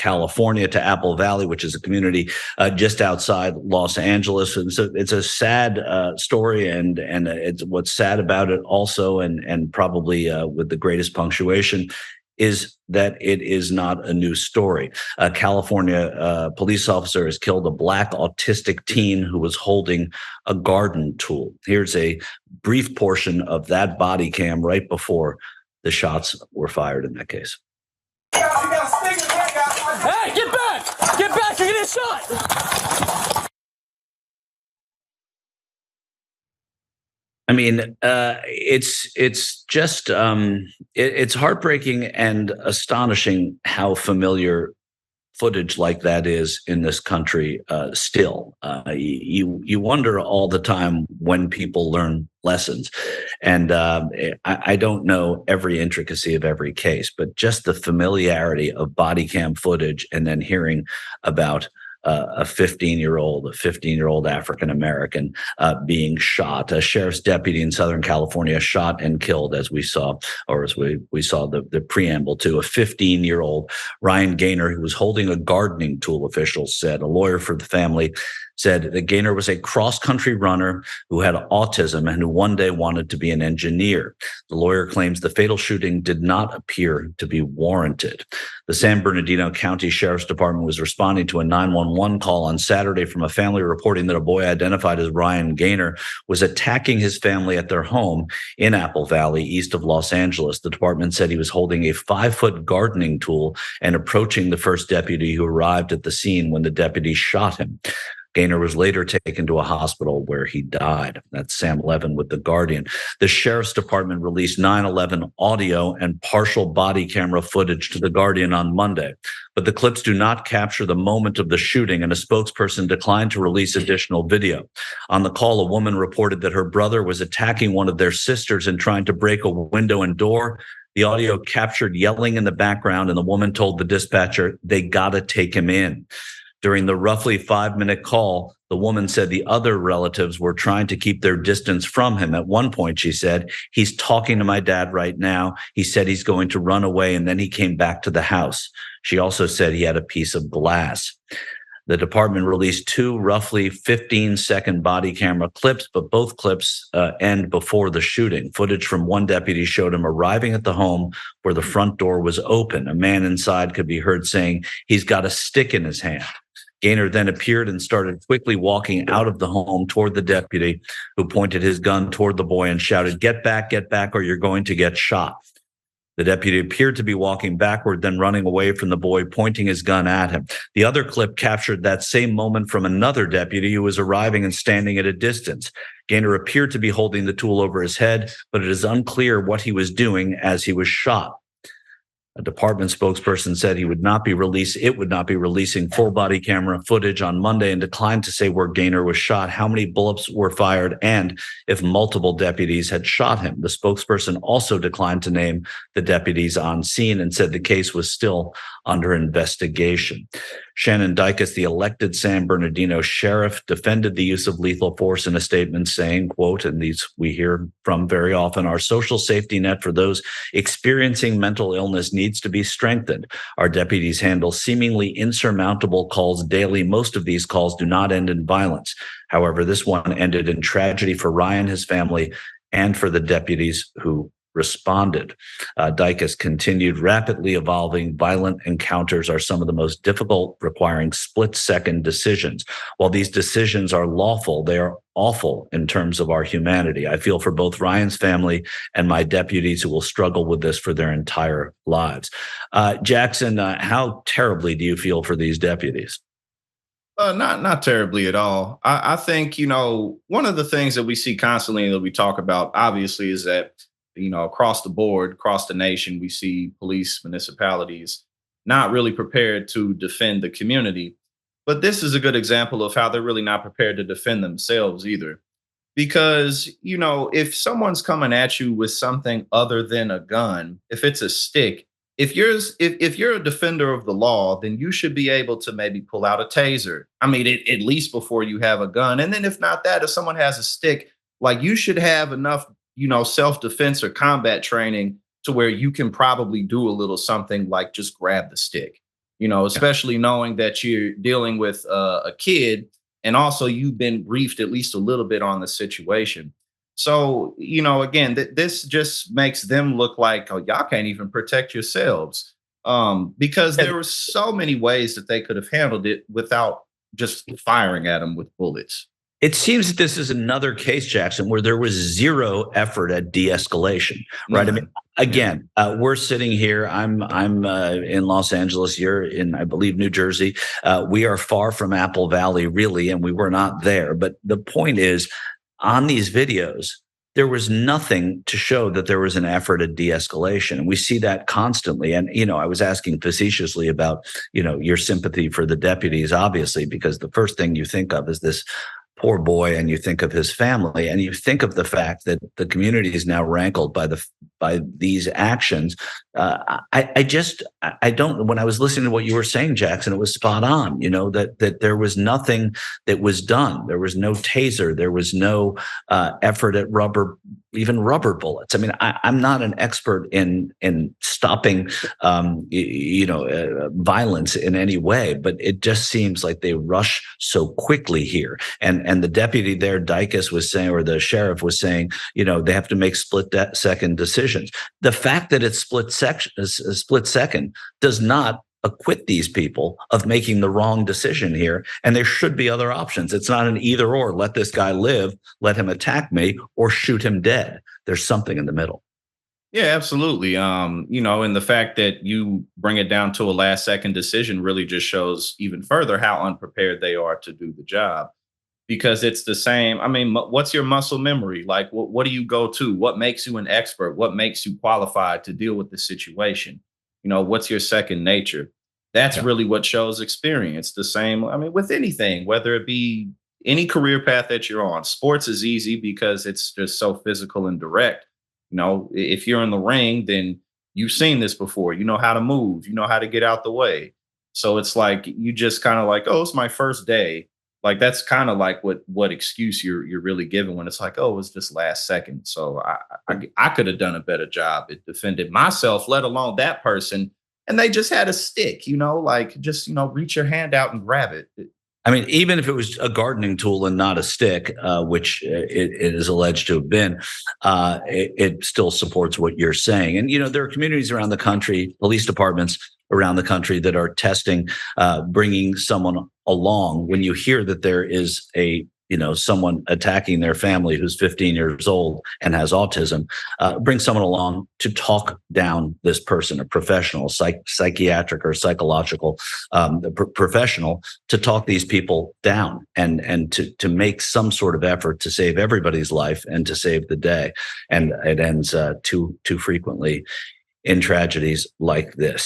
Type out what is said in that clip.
California to Apple Valley, which is a community just outside Los Angeles. And so it's a sad story, and it's what's sad about it also, and probably with the greatest punctuation, is that it is not a new story. A California police officer has killed a Black autistic teen who was holding a garden tool. Here's a brief portion of that body cam right before the shots were fired in that case. Hey, get back! Get back, you're getting shot! I mean, it's just it's heartbreaking and astonishing how familiar footage like that is in this country still. You wonder all the time when people learn lessons, and I don't know every intricacy of every case, but just the familiarity of body cam footage, and then hearing about a 15-year-old African-American being shot. A sheriff's deputy in Southern California shot and killed, as we saw, or as we saw the preamble to. A 15-year-old Ryan Gaynor, who was holding a gardening tool, officials said. A lawyer for the family said that Gaynor was a cross-country runner who had autism and who one day wanted to be an engineer. The lawyer claims the fatal shooting did not appear to be warranted. The San Bernardino County Sheriff's Department was responding to a 911 call on Saturday from a family reporting that a boy identified as Ryan Gaynor was attacking his family at their home in Apple Valley, east of Los Angeles. The department said he was holding a 5-foot gardening tool and approaching the first deputy who arrived at the scene when the deputy shot him. Gaynor was later taken to a hospital where he died. That's Sam Levin with The Guardian. The Sheriff's Department released 9/11 audio and partial body camera footage to The Guardian on Monday, but the clips do not capture the moment of the shooting, and a spokesperson declined to release additional video. On the call, a woman reported that her brother was attacking one of their sisters and trying to break a window and door. The audio captured yelling in the background, and the woman told the dispatcher, "They gotta take him in." During the roughly 5-minute call, the woman said the other relatives were trying to keep their distance from him. At one point, she said, "He's talking to my dad right now. He said he's going to run away, and then he came back to the house." She also said he had a piece of glass. The department released 2 roughly 15-second body camera clips, but both clips end before the shooting. Footage from one deputy showed him arriving at the home where the front door was open. A man inside could be heard saying, "He's got a stick in his hand." Gaynor then appeared and started quickly walking out of the home toward the deputy, who pointed his gun toward the boy and shouted, get back, or you're going to get shot." The deputy appeared to be walking backward, then running away from the boy, pointing his gun at him. The other clip captured that same moment from another deputy who was arriving and standing at a distance. Gaynor appeared to be holding the tool over his head, but it is unclear what he was doing as he was shot. A department spokesperson said it would not be releasing full body camera footage on Monday, and declined to say where Gaynor was shot, how many bullets were fired, and if multiple deputies had shot him. The spokesperson also declined to name the deputies on scene and said the case was still under investigation. Shannon Dykes, the elected San Bernardino sheriff, defended the use of lethal force in a statement saying, quote, and these we hear from very often, "Our social safety net for those experiencing mental illness needs to be strengthened. Our deputies handle seemingly insurmountable calls daily. Most of these calls do not end in violence. However, this one ended in tragedy for Ryan, his family, and for the deputies who responded." Dykes continued, "Rapidly evolving violent encounters are some of the most difficult, requiring split-second decisions. While these decisions are lawful, they are awful in terms of our humanity. I feel for both Ryan's family and my deputies who will struggle with this for their entire lives." Jackson, how terribly do you feel for these deputies? Not terribly at all. I think, one of the things that we see constantly that we talk about, obviously, is that across the board, across the nation, we see police, municipalities not really prepared to defend the community. But this is a good example of how they're really not prepared to defend themselves either. Because, if someone's coming at you with something other than a gun, if it's a stick, if you're a defender of the law, then you should be able to maybe pull out a taser. I mean, at least before you have a gun. And then if not that, if someone has a stick, like, you should have enough self-defense or combat training to where you can probably do a little something like just grab the stick. especially knowing that you're dealing with a kid, and also you've been briefed at least a little bit on the situation. So, again, this just makes them look like, oh, y'all can't even protect yourselves. Because there were so many ways that they could have handled it without just firing at them with bullets. It seems that this is another case, Jackson, where there was zero effort at de-escalation, right? I mean, None. Yeah. again, we're sitting here. I'm in Los Angeles. You're in, I believe, New Jersey. We are far from Apple Valley, really, and we were not there. But the point is, on these videos, there was nothing to show that there was an effort at de-escalation. And we see that constantly. And, I was asking facetiously about, your sympathy for the deputies, obviously, because the first thing you think of is this poor boy, and you think of his family, and you think of the fact that the community is now rankled by these actions. I don't. When I was listening to what you were saying, Jackson, it was spot on. That there was nothing that was done. There was no taser. There was no effort at even rubber bullets. I mean, I'm not an expert in stopping, violence in any way, but it just seems like they rush so quickly here. And the deputy there, Dicus, was saying, or the sheriff was saying, they have to make split-second decisions. The fact that it's split second does not acquit these people of making the wrong decision here. And there should be other options. It's not an either or. Let this guy live, let him attack me, or shoot him dead. There's something in the middle. Yeah, absolutely. And the fact that you bring it down to a last second decision really just shows even further how unprepared they are to do the job. Because it's the same. I mean, what's your muscle memory? Like, what do you go to? What makes you an expert? What makes you qualified to deal with the situation? What's your second nature? That's really what shows experience. The same, I mean, with anything, whether it be any career path that you're on. Sports is easy because it's just so physical and direct. If you're in the ring, then you've seen this before. You know how to move. You know how to get out the way. So it's like you just kind of like, oh, it's my first day. Like that's kind of like what excuse you're really giving when it's like, oh, it's just last second. So I could have done a better job at defending myself, let alone that person. And they just had a stick, reach your hand out and grab it. I mean, even if it was a gardening tool and not a stick, which it is alleged to have been, it still supports what you're saying. And, there are communities around the country, police departments around the country that are testing, bringing someone along when you hear that there is someone attacking their family who's 15 years old and has autism, bring someone along to talk down this person, a professional, psychiatric or psychological professional, to talk these people down and to make some sort of effort to save everybody's life and to save the day. And it ends too frequently in tragedies like this.